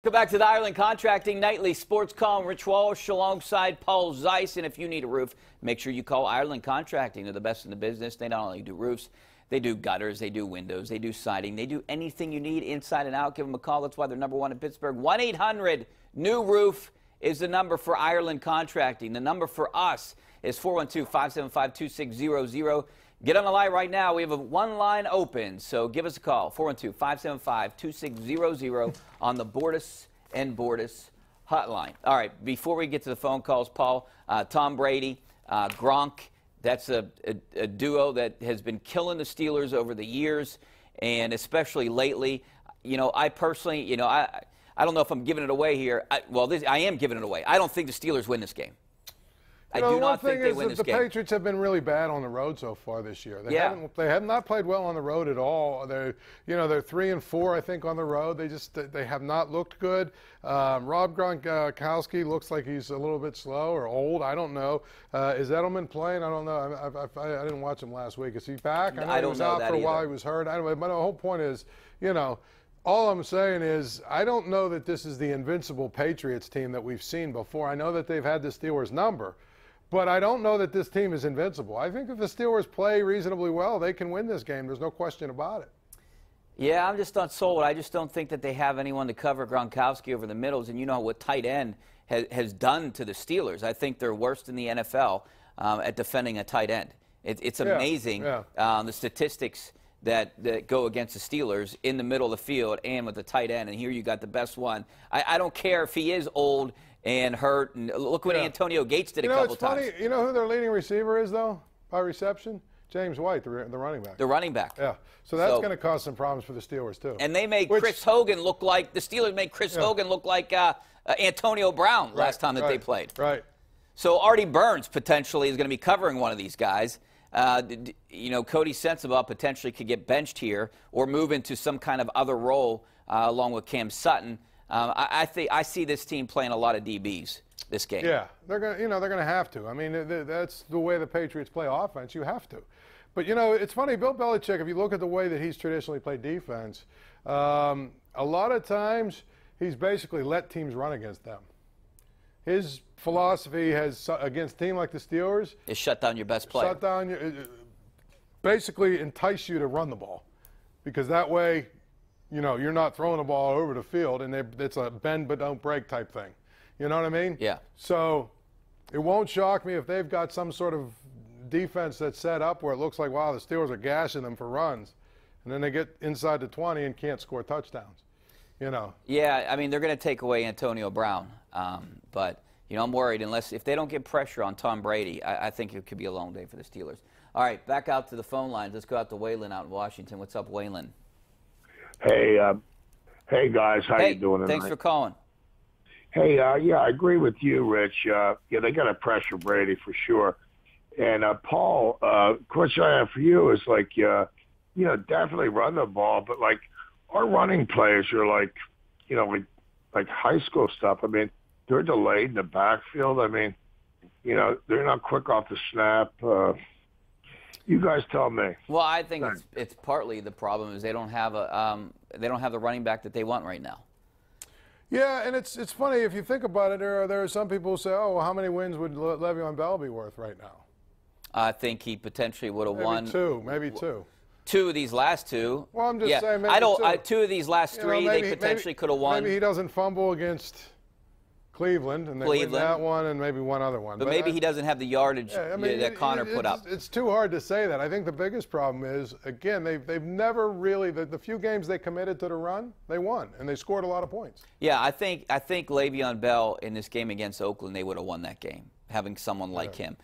Welcome back to the Ireland Contracting Nightly Sports Call. Rich Walsh alongside Paul Zeiss. And if you need a roof, make sure you call Ireland Contracting. They're the best in the business. They not only do roofs, they do gutters, they do windows, they do siding, they do anything you need inside and out. Give them a call. That's why they're #1 in Pittsburgh. 1-800-NEW-ROOF is the number for Ireland Contracting. The number for us is 412-575-2600. Get on the line right now. We have one line open, so give us a call, 412-575-2600 on the Bordas and Bordas hotline. All right, before we get to the phone calls, Paul, Tom Brady, Gronk, that's a duo that has been killing the Steelers over the years, and especially lately. You know, I personally, you know, I don't know if I'm giving it away here. I am giving it away. I don't think the Steelers win this game. I do not think they win this game. The Patriots have been really bad on the road so far this year. They have not played well on the road at all. They're 3-4, I think, on the road. They have not looked good. Rob Gronkowski looks like he's a little bit slow or old. I don't know. Is Edelman playing? I don't know. I didn't watch him last week. Is he back? I know he was out for a while. He was hurt. But the whole point is, you know, all I'm saying is I don't know that this is the invincible Patriots team that we've seen before. I know that they've had the Steelers number. But I don't know that this team is invincible. I think if the Steelers play reasonably well, they can win this game. There's no question about it. Yeah, I'm just not sold. I just don't think that they have anyone to cover Gronkowski over the middles. And you know what tight end has done to the Steelers. I think they're worst in the NFL at defending a tight end. It's amazing the statistics that go against the Steelers in the middle of the field and with the tight end. And here you got the best one. I don't care if he is old and hurt, and look what Antonio Gates did a couple times. Funny. You know who their leading receiver is, though, by reception? James White, the running back. The running back. Yeah. So that's going to cause some problems for the Steelers, too. And they made Chris Hogan look like, the Steelers made Chris Hogan look like Antonio Brown last time that they played. Right. So Artie Burns potentially is going to be covering one of these guys. You know, Cody Sensabaugh potentially could get benched here or move into some kind of other role along with Cam Sutton. I see this team playing a lot of DBs this game. Yeah, they're going to have to. I mean, that's the way the Patriots play offense. You have to. But you know, it's funny. Bill Belichick, if you look at the way that he's traditionally played defense, a lot of times he's basically let teams run against them. His philosophy has against a team like the Steelers is shut down your best player. Shut down basically entice you to run the ball, because that way, you know, you're not throwing the ball over the field, and it's a bend but don't break type thing. You know what I mean? Yeah. So it won't shock me if they've got some sort of defense that's set up where it looks like, wow, the Steelers are gashing them for runs, and then they get inside the 20 and can't score touchdowns. You know? Yeah, I mean, they're going to take away Antonio Brown. But, you know, I'm worried if they don't get pressure on Tom Brady, I think it could be a long day for the Steelers. All right, back out to the phone lines. Let's go out to Waylon out in Washington. What's up, Waylon? Hey, guys, how you doing tonight? Thanks for calling. Hey, yeah, I agree with you, Rich. Yeah, they got to pressure Brady for sure. And Paul, question I have for you is like, you know, definitely run the ball, but like our running plays are like, you know, like high school stuff. I mean, they're delayed in the backfield. I mean, you know, they're not quick off the snap. You guys tell me. Well, I think it's partly the problem is they don't have the running back that they want right now. Yeah, and it's funny if you think about it. There are some people who say, "Oh, well, how many wins would Le'Veon Bell be worth right now?" I think he potentially would have won maybe two. Two of these last two. Well, I'm just saying. Maybe two of these last three, they potentially could have won. Maybe he doesn't fumble against Cleveland, and they win that one, and maybe one other one. But maybe he doesn't have the yardage that Connor put up. It's too hard to say that. I think the biggest problem is, again, they've never really, the few games they committed to the run, they won, and they scored a lot of points. Yeah, I think Le'Veon Bell in this game against Oakland, they would have won that game, having someone like him.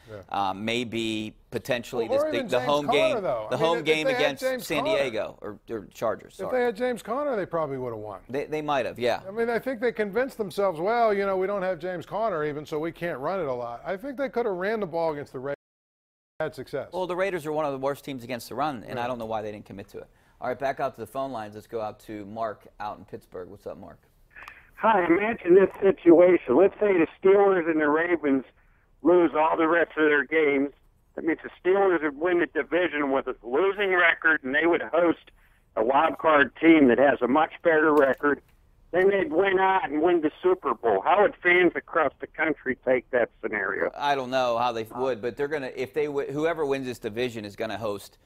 Maybe potentially the home game, game against San Diego or Chargers. Sorry. If they had James Conner, they probably would have won. They might have, yeah. I mean, I think they convinced themselves, well, you know, we don't have James Conner even, so we can't run it a lot. I think they could have ran the ball against the Raiders and had success. Well, the Raiders are one of the worst teams against the run, and I don't know why they didn't commit to it. All right, back out to the phone lines. Let's go out to Mark out in Pittsburgh. What's up, Mark? Hi, imagine this situation. Let's say the Steelers and the Ravens lose all the rest of their games. That means the Steelers would win the division with a losing record, and they would host a wild card team that has a much better record. then they'd win out and win the Super Bowl. How would fans across the country take that scenario? I don't know how they would, but they're gonna whoever wins this division is gonna host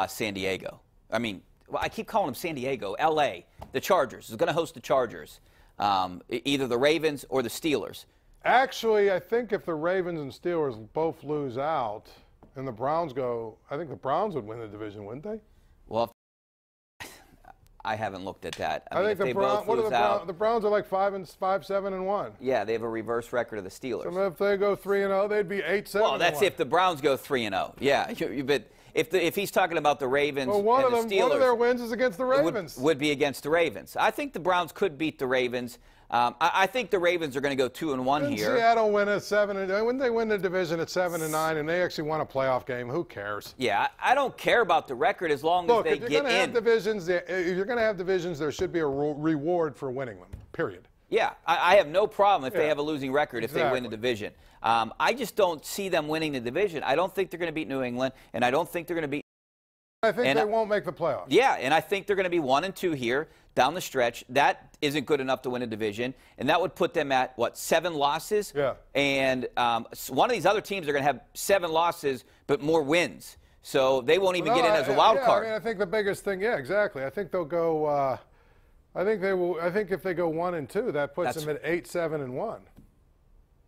San Diego. I mean, well, I keep calling them San Diego, L.A. The Chargers is gonna host the Chargers, either the Ravens or the Steelers. Actually, I think if the Ravens and Steelers both lose out and the Browns go, I think the Browns would win the division, wouldn't they? Well, I haven't looked at that. I think the Browns are like 5-7-1. Yeah, they have a reverse record of the Steelers. So if they go 3-0, they'd be 8-7. Well, that's if the Browns go 3-0. Yeah, but if he's talking about the Ravens and the Steelers, one of their wins is against the Ravens. Would be against the Ravens. I think the Browns could beat the Ravens. I think the Ravens are going to go 2-1 here. Seattle win at 7-9. When they win the division at 7-9 and they actually won a playoff game, who cares? Yeah, I don't care about the record as long as they get in. Look, if you're going to have divisions, there should be a reward for winning them. Period. Yeah, I have no problem if they have a losing record if they win the division. I just don't see them winning the division. I don't think they're going to beat New England, and I don't think they're going to beat. I think they won't make the playoffs. Yeah, and I think they're going to be 1-2 here down the stretch. That isn't good enough to win a division, and that would put them at, what, 7 losses? Yeah. And one of these other teams are going to have 7 losses but more wins. So they won't even get in as a wild card. I mean, I think the biggest thing, exactly. I think they'll go I think they will. I think if they go 1-2, that puts them at 8-7-1.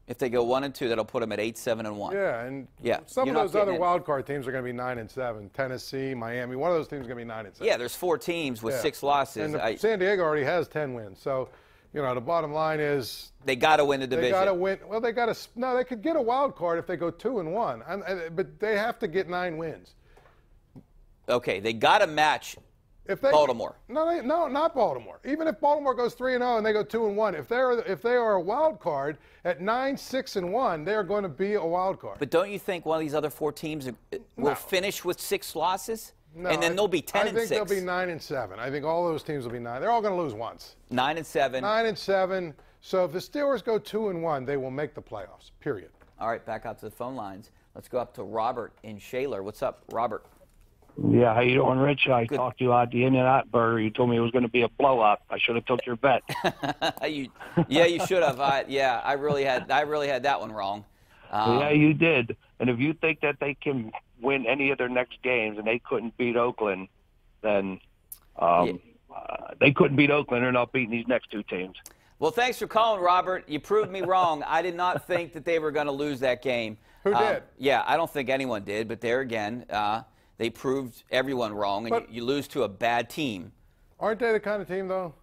If they go 1-2, that'll put them at 8-7-1. Yeah, and some of those other wild card teams are going to be 9-7. Tennessee, Miami, one of those teams is going to be 9-7. Yeah, there's 4 teams with 6 losses. And San Diego already has 10 wins. So, the bottom line is they got to win the division. They got to win. Well, they could get a wild card if they go 2-1, but they have to get 9 wins. Okay, they got to match. Baltimore. No, not Baltimore. Even if Baltimore goes 3-0 and they go 2-1, if they are a wild card at 9-6-1, they are going to be a wild card. But don't you think one of these other 4 teams will finish with 6 losses? No, and then they'll be 10-6. I think they'll be 9-7. I think all those teams will be 9. They're all going to lose once. 9-7. 9-7. So if the Steelers go 2-1, they will make the playoffs. Period. All right, back out to the phone lines. Let's go up to Robert in Shaler. What's up, Robert? Yeah, how you doing, Rich? I talked to you at the In-N-Out Burger. You told me it was going to be a blowout. I should have took your bet. You should have. I really had that one wrong. Yeah, you did. And if you think that they can win any of their next games and they couldn't beat Oakland, then they couldn't beat Oakland. They're not beating these next 2 teams. Well, thanks for calling, Robert. You proved me wrong. I did not think that they were going to lose that game. Who did? Yeah, I don't think anyone did. But there again, they proved everyone wrong, and you lose to a bad team. Aren't they the kind of team, though?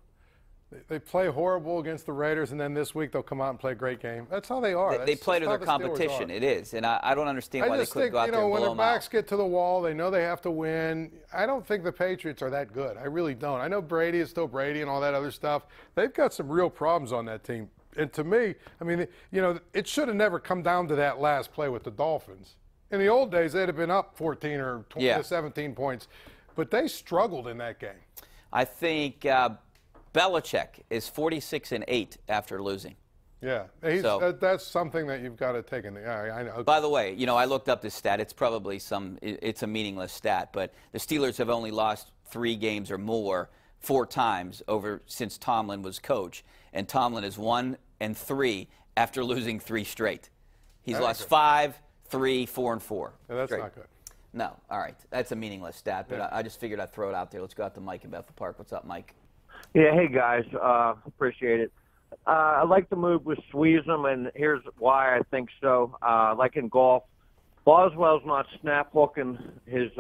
They play horrible against the Raiders, and then this week they'll come out and play a great game. That's how they are. They play to their competition. It is, and I don't understand why they couldn't go out there and blow them out. When their backs get to the wall, they know they have to win. I don't think the Patriots are that good. I really don't. I know Brady is still Brady and all that other stuff. They've got some real problems on that team. And to me, I mean, it should have never come down to that last play with the Dolphins. In the old days, they'd have been up 14 or 20 17 points. But they struggled in that game. I think Belichick is 46-8 after losing. Yeah, that's something that you've got to take into. I know. By the way, I looked up this stat. It's probably it's a meaningless stat, but the Steelers have only lost 3 games or more 4 times since Tomlin was coach, and Tomlin is 1-3 after losing 3 straight. He's lost 5, 3, 4, and 4. Yeah, that's straight. Not good. No, all right, that's a meaningless stat, but I just figured I'd throw it out there. Let's go out to Mike in Bethel Park. What's up, Mike? Yeah, hey guys, appreciate it. I like the move with Sweezum, and here's why I think so. Like in golf, Boswell's not snap hooking his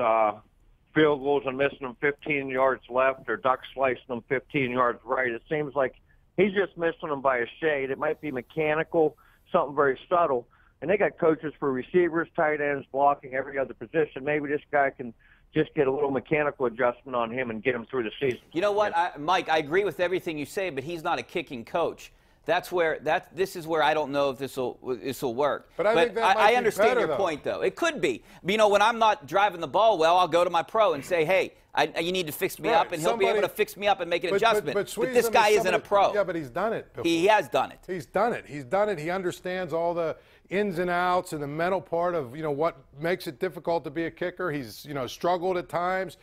field goals and missing them 15 yards left or duck slicing them 15 yards right. It seems like he's just missing them by a shade. It might be mechanical, something very subtle. And they got coaches for receivers, tight ends, blocking, every other position. Maybe this guy can just get a little mechanical adjustment on him and get him through the season. You know what, Mike, I agree with everything you say, but he's not a kicking coach. This is where I don't know if this will work. But I think that might I be understand better, your though. point, though. It could be. When I'm not driving the ball well, I'll go to my pro and say, hey, you need to fix me up, and he'll be able to fix me up and make an adjustment. But this guy isn't a pro. Yeah, but he's done it before. He has done it. He's done it. He's done it. He understands all the ins and outs and the mental part of what makes it difficult to be a kicker. He's struggled at times.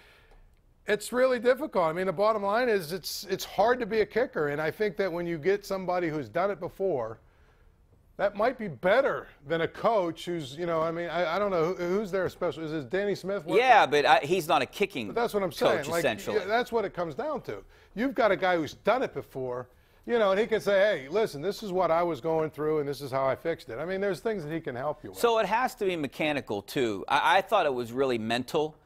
It's really difficult. I mean, the bottom line is it's hard to be a kicker, and I think that when you get somebody who's done it before, that might be better than a coach who's, you know, I mean, I don't know who's their special. Is it Danny Smith? Yeah, but he's not a kicking. But that's what I'm saying. Coach, like, essentially. that's what it comes down to. You've got a guy who's done it before, you know, and he can say, hey, listen, this is what I was going through, and this is how I fixed it. I mean, there's things that he can help you with. So it has to be mechanical too. I thought it was really mental.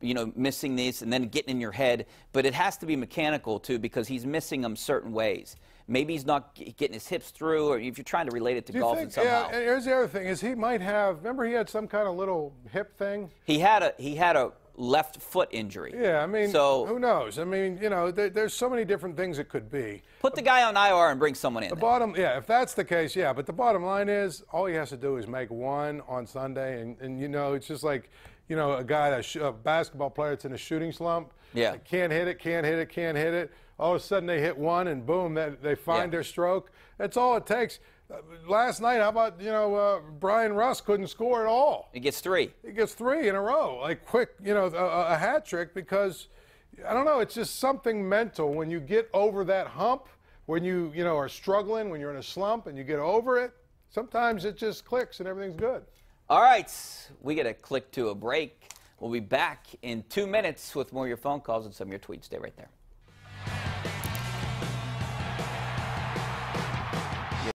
You know, missing these and then getting in your head, but it has to be mechanical too because he's missing them certain ways. Maybe he's not getting his hips through, or if you're trying to relate it to golf somehow. Yeah, and here's the other thing: is he might have. Remember, he had some kind of little hip thing. He had a left foot injury. Yeah, I mean, so who knows? I mean, you know, there's so many different things it could be. Put the guy on IR and bring someone in. The bottom, yeah, if that's the case, yeah. But the bottom line is, all he has to do is make one on Sunday, and you know, it's just like, you know, a basketball player that's in a shooting slump. Yeah. They can't hit it. All of a sudden they hit one, and boom, they find their stroke. That's all it takes. Last night, how about, you know, Brian Russ couldn't score at all. He gets 3. He gets 3 in a row, like quick, you know, a hat trick, because, I don't know, it's just something mental. When you get over that hump, when you know, are struggling, when you're in a slump and you get over it, sometimes it just clicks and everything's good. All right, we get a click to a break. We'll be back in 2 minutes with more of your phone calls and some of your tweets. Stay right there.